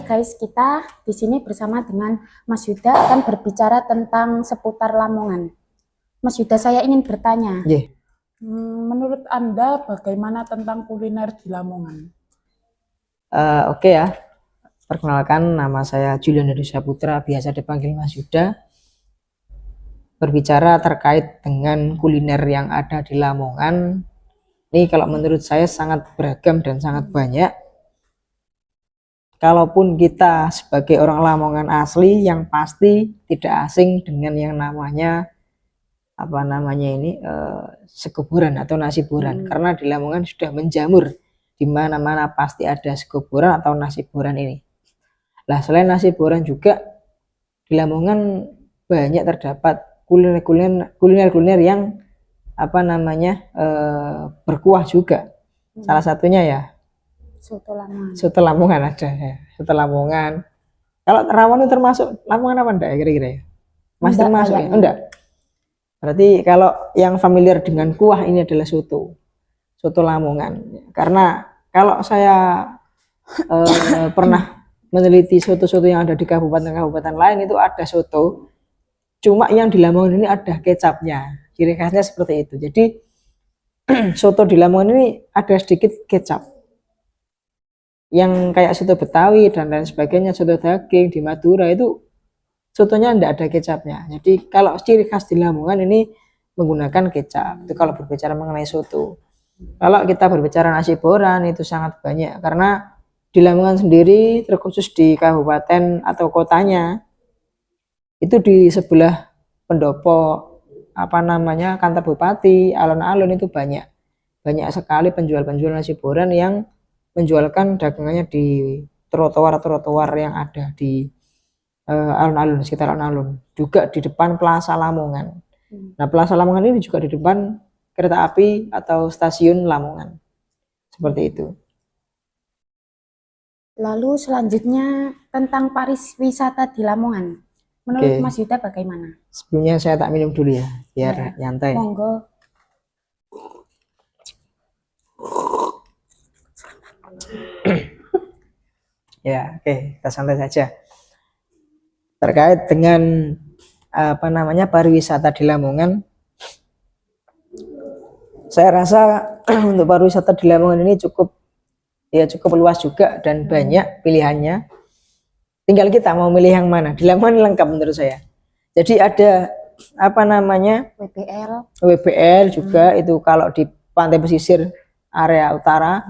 guys, kita di sini bersama dengan Mas Yuda akan berbicara tentang seputar Lamongan. Mas Yuda, saya ingin bertanya, menurut Anda bagaimana tentang kuliner di Lamongan? Oke ya, perkenalkan nama saya Julian Indonesia Putra, biasa dipanggil Mas Yuda. Berbicara terkait dengan kuliner yang ada di Lamongan, ini kalau menurut saya sangat beragam dan sangat banyak. Kalaupun kita sebagai orang Lamongan asli, yang pasti tidak asing dengan yang namanya sego boran atau nasi boran, karena di Lamongan sudah menjamur, di mana-mana pasti ada sego boran atau nasi boran ini. Nah, selain nasi boran juga di Lamongan banyak terdapat kuliner yang berkuah juga. Salah satunya ya Soto Lamongan. Soto Lamongan ada ya. Soto Lamongan. Kalau rawon itu termasuk Lamongan apa enggak ya kira-kira ya? Mas termasuk ya? Enggak. Berarti kalau yang familiar dengan kuah ini adalah soto Lamongan. Karena kalau saya pernah meneliti soto-soto yang ada di kabupaten-kabupaten lain, itu ada soto, cuma yang di Lamongan ini ada kecapnya. Ciri khasnya seperti itu. Jadi soto di Lamongan ini ada sedikit kecap. Yang kayak soto Betawi dan lain sebagainya, soto daging di Madura itu sotonya tidak ada kecapnya. Jadi kalau ciri khas di Lamongan ini menggunakan kecap. Itu kalau berbicara mengenai soto. Kalau kita berbicara nasi boran itu sangat banyak, karena di Lamongan sendiri, terkhusus di kabupaten atau kotanya, itu di sebelah pendopo kantor bupati, alun-alun itu banyak sekali penjual-penjual nasi boran yang menjualkan dagangannya di trotoar yang ada di alun-alun, sekitar alun-alun, juga di depan Plaza Lamongan. Nah, Plaza Lamongan ini juga di depan kereta api atau stasiun Lamongan, seperti itu. Lalu selanjutnya tentang pariwisata di Lamongan, menurut Mas Yuda bagaimana? Sebelumnya saya tak minum dulu ya, biar nyantai. Monggo. Ya, oke, kita santai saja. Terkait dengan pariwisata di Lamongan, saya rasa untuk pariwisata di Lamongan ini cukup luas juga dan banyak pilihannya. Tinggal kita mau milih yang mana. Di Lamongan lengkap menurut saya. Jadi ada WBL juga, itu kalau di pantai pesisir area utara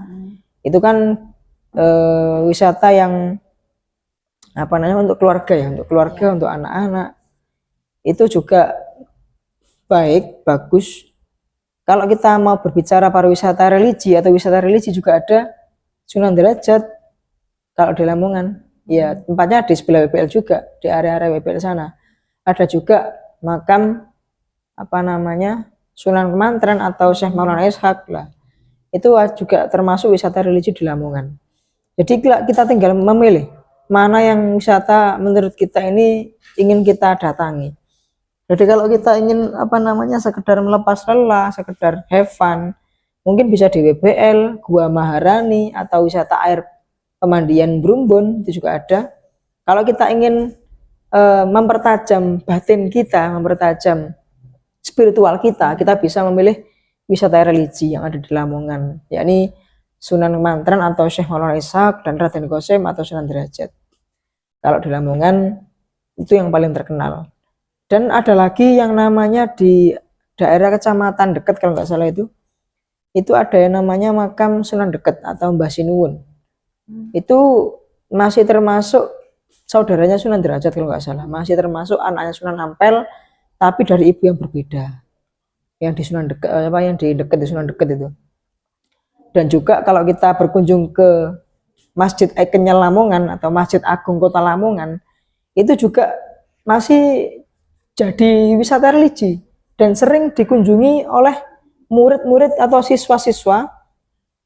itu kan wisata yang untuk keluarga ya, untuk anak-anak itu juga bagus. Kalau kita mau berbicara pariwisata religi atau wisata religi juga ada Sunan Derajat kalau di Lamongan ya, tempatnya di sebelah WBL juga, di area-area WBL sana. Ada juga makam Sunan Kemantren atau Syekh Maulana Ishaq lah, itu juga termasuk wisata religi di Lamongan. Jadi kita tinggal memilih mana yang wisata menurut kita ini ingin kita datangi. Jadi kalau kita ingin sekedar melepas lelah, sekedar have fun, mungkin bisa di WBL, Gua Maharani, atau wisata air pemandian Brumbon itu juga ada. Kalau kita ingin mempertajam batin kita, mempertajam spiritual kita bisa memilih wisata religi yang ada di Lamongan, yakni Sunan Kemantren atau Syekh Maulana Ishaq dan Raden Qasem atau Sunan Derajat. Kalau di Lamongan itu yang paling terkenal. Dan ada lagi yang namanya di daerah kecamatan dekat, kalau nggak salah itu ada yang namanya makam Sunan Deket atau Mbah Sinuwun. Itu masih termasuk saudaranya Sunan Derajat kalau nggak salah, masih termasuk anaknya Sunan Ampel, tapi dari ibu yang berbeda. Yang di Sunan Deket, yang di dekat di Sunan Deket itu. Dan juga kalau kita berkunjung ke Masjid ikonnya Lamongan atau Masjid Agung Kota Lamongan, itu juga masih jadi wisata religi dan sering dikunjungi oleh murid-murid atau siswa-siswa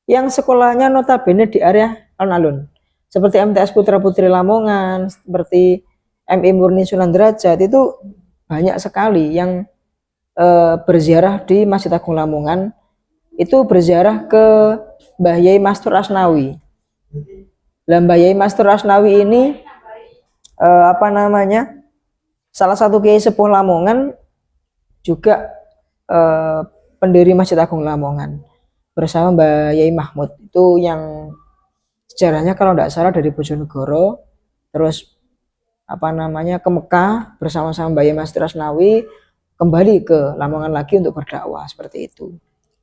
yang sekolahnya notabene di area alun-alun, seperti MTS Putra Putri Lamongan, seperti MI Murni Sunan Derajat, itu banyak sekali yang berziarah di Masjid Agung Lamongan, itu berziarah ke Mbah Yai Mastur Asnawi. Mbah Yai Master Asnawi ini apa namanya, salah satu kiai sepuh Lamongan, juga pendiri Masjid Agung Lamongan bersama Mbah Yai Mahmud. Itu yang sejarahnya kalau tidak salah dari Bojonegoro terus apa namanya ke Mekah bersama-sama Mbah Yai Master Asnawi, kembali ke Lamongan lagi untuk berdakwah seperti itu.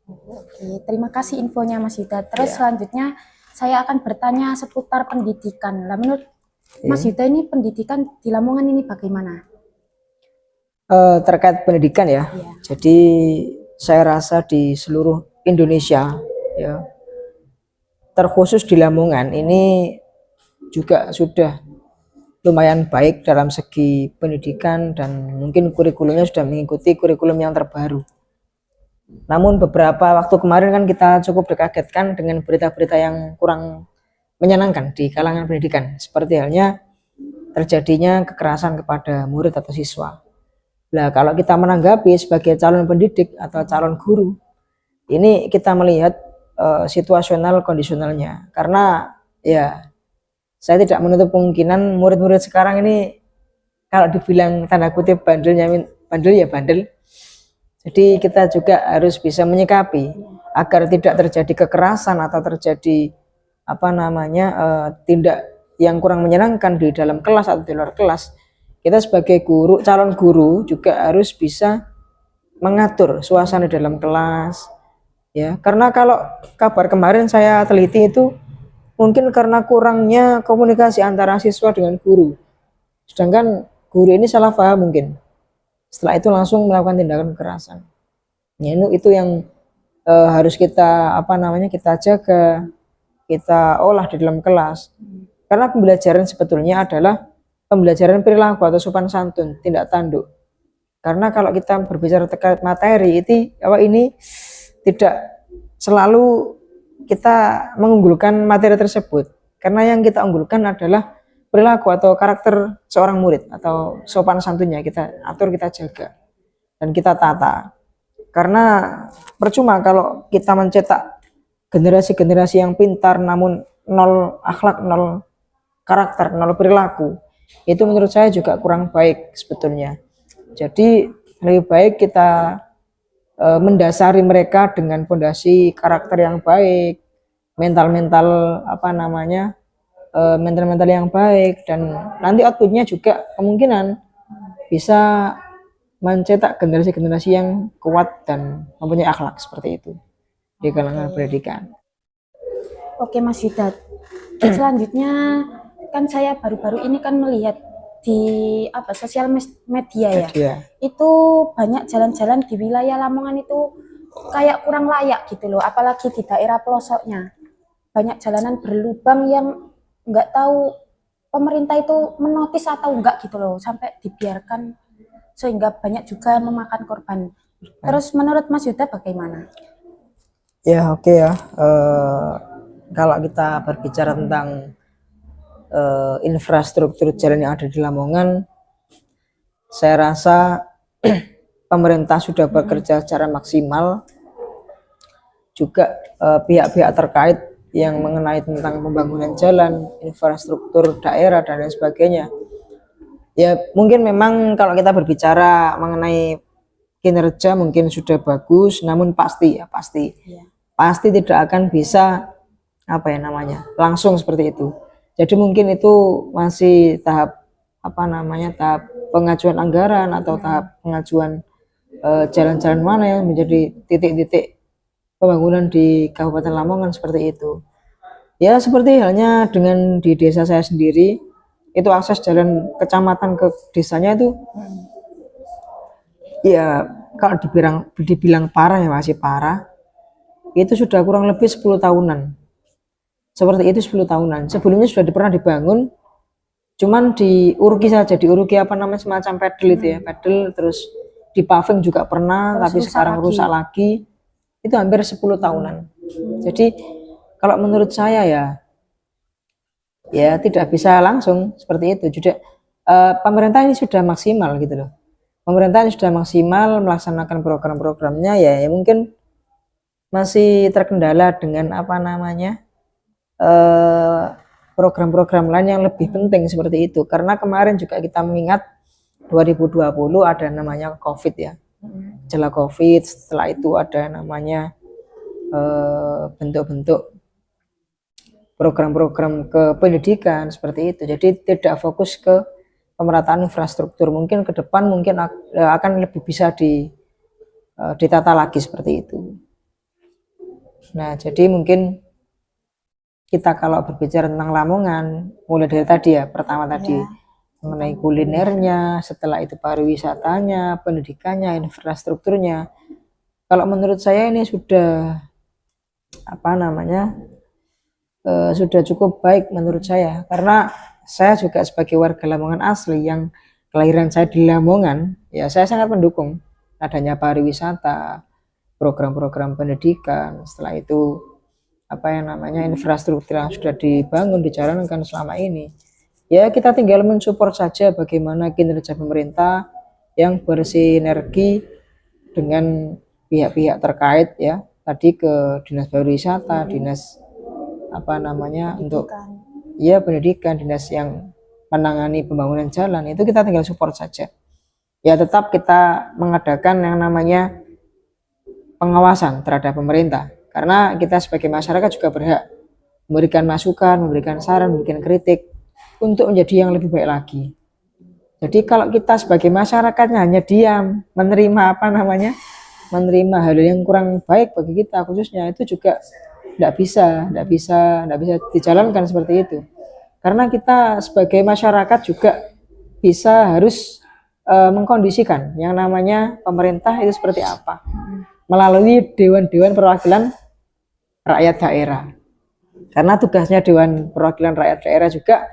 Oke, terima kasih infonya Mas Yuda. Terus selanjutnya saya akan bertanya seputar pendidikan. Lah menurut Mas Yuda ini pendidikan di Lamongan ini bagaimana? Terkait pendidikan ya. Jadi saya rasa di seluruh Indonesia ya, terkhusus di Lamongan ini juga sudah lumayan baik dalam segi pendidikan, dan mungkin kurikulumnya sudah mengikuti kurikulum yang terbaru. Namun beberapa waktu kemarin kan kita cukup dikagetkan dengan berita-berita yang kurang menyenangkan di kalangan pendidikan, seperti halnya terjadinya kekerasan kepada murid atau siswa. Nah, kalau kita menanggapi sebagai calon pendidik atau calon guru, ini kita melihat situasional kondisionalnya, karena ya saya tidak menutup kemungkinan murid-murid sekarang ini kalau dibilang tanda kutip bandelnya bandel ya bandel. Jadi kita juga harus bisa menyikapi agar tidak terjadi kekerasan atau terjadi apa namanya tindak yang kurang menyenangkan di dalam kelas atau di luar kelas. Kita sebagai guru, calon guru juga harus bisa mengatur suasana dalam kelas, ya. Karena kalau kabar kemarin saya teliti itu mungkin karena kurangnya komunikasi antara siswa dengan guru. Sedangkan guru ini salah paham mungkin. Setelah itu langsung melakukan tindakan kekerasan. Ya, itu yang harus kita apa namanya kita jaga, kita olah di dalam kelas. Karena pembelajaran sebetulnya adalah pembelajaran perilaku atau sopan santun, tindak tanduk. Karena kalau kita berbicara terkait materi ini tidak selalu kita mengunggulkan materi tersebut. Karena yang kita unggulkan adalah perilaku atau karakter seorang murid atau sopan santunnya kita atur, kita jaga, dan kita tata. Karena percuma kalau kita mencetak generasi-generasi yang pintar namun nol akhlak, nol karakter, nol perilaku. Itu menurut saya juga kurang baik sebetulnya. Jadi lebih baik kita mendasari mereka dengan fondasi karakter yang baik, mental-mental apa namanya mental-mental yang baik, dan nanti outputnya juga kemungkinan bisa mencetak generasi-generasi yang kuat dan mempunyai akhlak seperti itu di kalangan pendidikan. Oke Mas Yuda, selanjutnya kan saya baru-baru ini kan melihat di sosial media ya, itu banyak jalan-jalan di wilayah Lamongan itu kayak kurang layak gitu loh, apalagi di daerah pelosoknya banyak jalanan berlubang yang nggak tahu pemerintah itu menotis atau enggak gitu loh, sampai dibiarkan sehingga banyak juga memakan korban. Terus menurut Mas Yuda bagaimana? Ya oke ya, kalau kita berbicara tentang infrastruktur jalan yang ada di Lamongan, saya rasa pemerintah sudah bekerja secara maksimal, juga pihak-pihak terkait yang mengenai tentang pembangunan jalan, infrastruktur daerah dan lain sebagainya. Ya mungkin memang kalau kita berbicara mengenai kinerja mungkin sudah bagus, namun pasti tidak akan bisa langsung seperti itu. Jadi mungkin itu masih tahap tahap pengajuan anggaran atau tahap pengajuan jalan-jalan mana yang menjadi titik-titik pembangunan di Kabupaten Lamongan seperti itu. Ya seperti halnya dengan di desa saya sendiri, itu akses jalan kecamatan ke desanya itu ya kalau dibilang parah ya masih parah. Itu sudah kurang lebih 10 tahunan. Seperti itu 10 tahunan. Sebelumnya sudah pernah dibangun, cuman diuruki saja, semacam pedal itu ya, pedal, terus di paving juga pernah, terus tapi sekarang rusak lagi. Itu hampir 10 tahunan. Jadi kalau menurut saya ya tidak bisa langsung seperti itu. Juga pemerintah ini sudah maksimal gitu loh. Pemerintah ini sudah maksimal melaksanakan program-programnya, ya mungkin masih terkendala dengan program-program lain yang lebih penting seperti itu. Karena kemarin juga kita mengingat 2020 ada namanya COVID ya, gejala COVID. Setelah itu ada namanya bentuk-bentuk program-program ke pendidikan seperti itu. Jadi tidak fokus ke pemerataan infrastruktur. Mungkin ke depan mungkin akan lebih bisa ditata lagi seperti itu. Nah, jadi mungkin kita kalau berbicara tentang Lamongan, mulai dari tadi ya, pertama tadi mengenai kulinernya, setelah itu pariwisatanya, pendidikannya, infrastrukturnya. Kalau menurut saya ini sudah sudah cukup baik menurut saya, karena saya juga sebagai warga Lamongan asli yang kelahiran saya di Lamongan, ya saya sangat mendukung adanya pariwisata, program-program pendidikan, setelah itu infrastruktur yang sudah dibangun, dijalankan selama ini. Ya kita tinggal mensupport saja bagaimana kinerja pemerintah yang bersinergi dengan pihak-pihak terkait ya, tadi ke dinas pariwisata, dinas untuk ya pendidikan, dinas yang menangani pembangunan jalan, itu kita tinggal support saja. Ya tetap kita mengadakan yang namanya pengawasan terhadap pemerintah, karena kita sebagai masyarakat juga berhak memberikan masukan, memberikan saran, memberikan kritik untuk menjadi yang lebih baik lagi. Jadi kalau kita sebagai masyarakatnya hanya diam, menerima menerima hal yang kurang baik bagi kita khususnya, itu juga tidak bisa dijalankan seperti itu. Karena kita sebagai masyarakat juga harus mengkondisikan yang namanya pemerintah itu seperti apa melalui dewan-dewan perwakilan rakyat daerah. Karena tugasnya Dewan Perwakilan Rakyat Daerah juga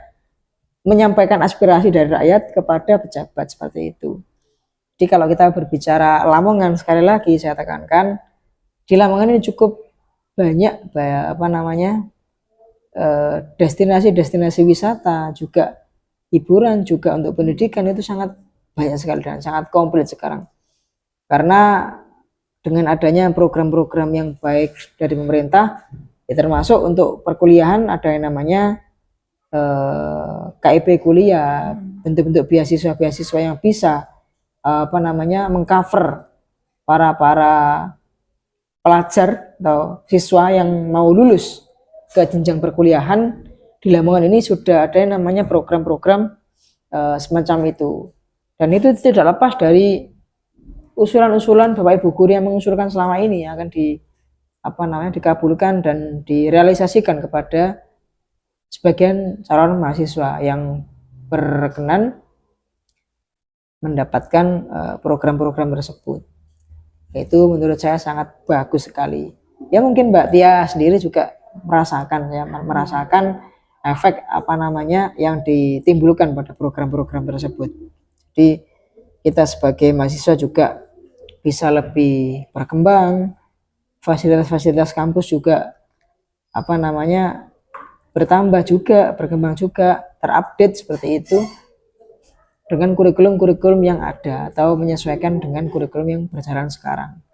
menyampaikan aspirasi dari rakyat kepada pejabat seperti itu. Jadi kalau kita berbicara Lamongan, sekali lagi saya tekankan, di Lamongan ini cukup banyak destinasi-destinasi wisata, juga hiburan, juga untuk pendidikan, itu sangat banyak sekali dan sangat komplit sekarang. Karena dengan adanya program-program yang baik dari pemerintah, ya termasuk untuk perkuliahan ada yang namanya KIP kuliah, bentuk-bentuk beasiswa yang bisa mengcover para pelajar atau siswa yang mau lulus ke jenjang perkuliahan. Di Lamongan ini sudah ada yang namanya program-program semacam itu, dan itu tidak lepas dari usulan-usulan Bapak Ibu guru yang mengusulkan selama ini yang akan dikabulkan dan direalisasikan kepada sebagian calon mahasiswa yang berkenan mendapatkan program-program tersebut. Itu menurut saya sangat bagus sekali. Ya mungkin Mbak Tia sendiri juga merasakan efek yang ditimbulkan pada program-program tersebut. Jadi kita sebagai mahasiswa juga bisa lebih berkembang, fasilitas-fasilitas kampus juga bertambah juga, berkembang juga, terupdate seperti itu dengan kurikulum-kurikulum yang ada atau menyesuaikan dengan kurikulum yang berjalan sekarang.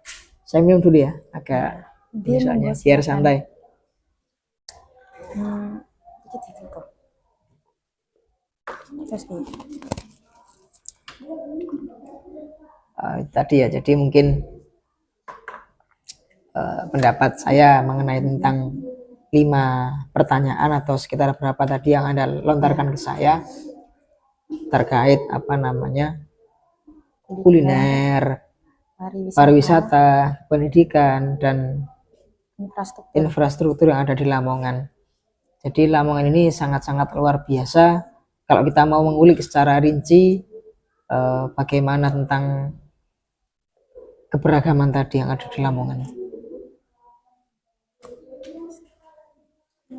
Saya minum dulu ya, agak misalnya biar santai. Tadi ya, jadi mungkin pendapat saya mengenai tentang 5 pertanyaan atau sekitar berapa tadi yang Anda lontarkan ke saya terkait kuliner, pariwisata, pendidikan, dan infrastruktur yang ada di Lamongan. Jadi Lamongan ini sangat-sangat luar biasa. Kalau kita mau mengulik secara rinci bagaimana tentang keberagaman tadi yang ada di Lamongan.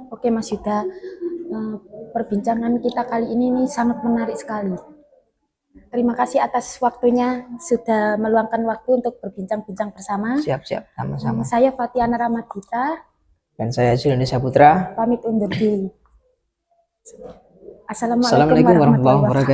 Oke Mas Yuda, perbincangan kita kali ini sangat menarik sekali. Terima kasih atas waktunya, sudah meluangkan waktu untuk berbincang-bincang bersama. Siap-siap, sama-sama. Saya Fatiana Ramadita. Dan saya Juliani Saputra. Pamit undur diri. Assalamualaikum warahmatullahi wabarakatuh.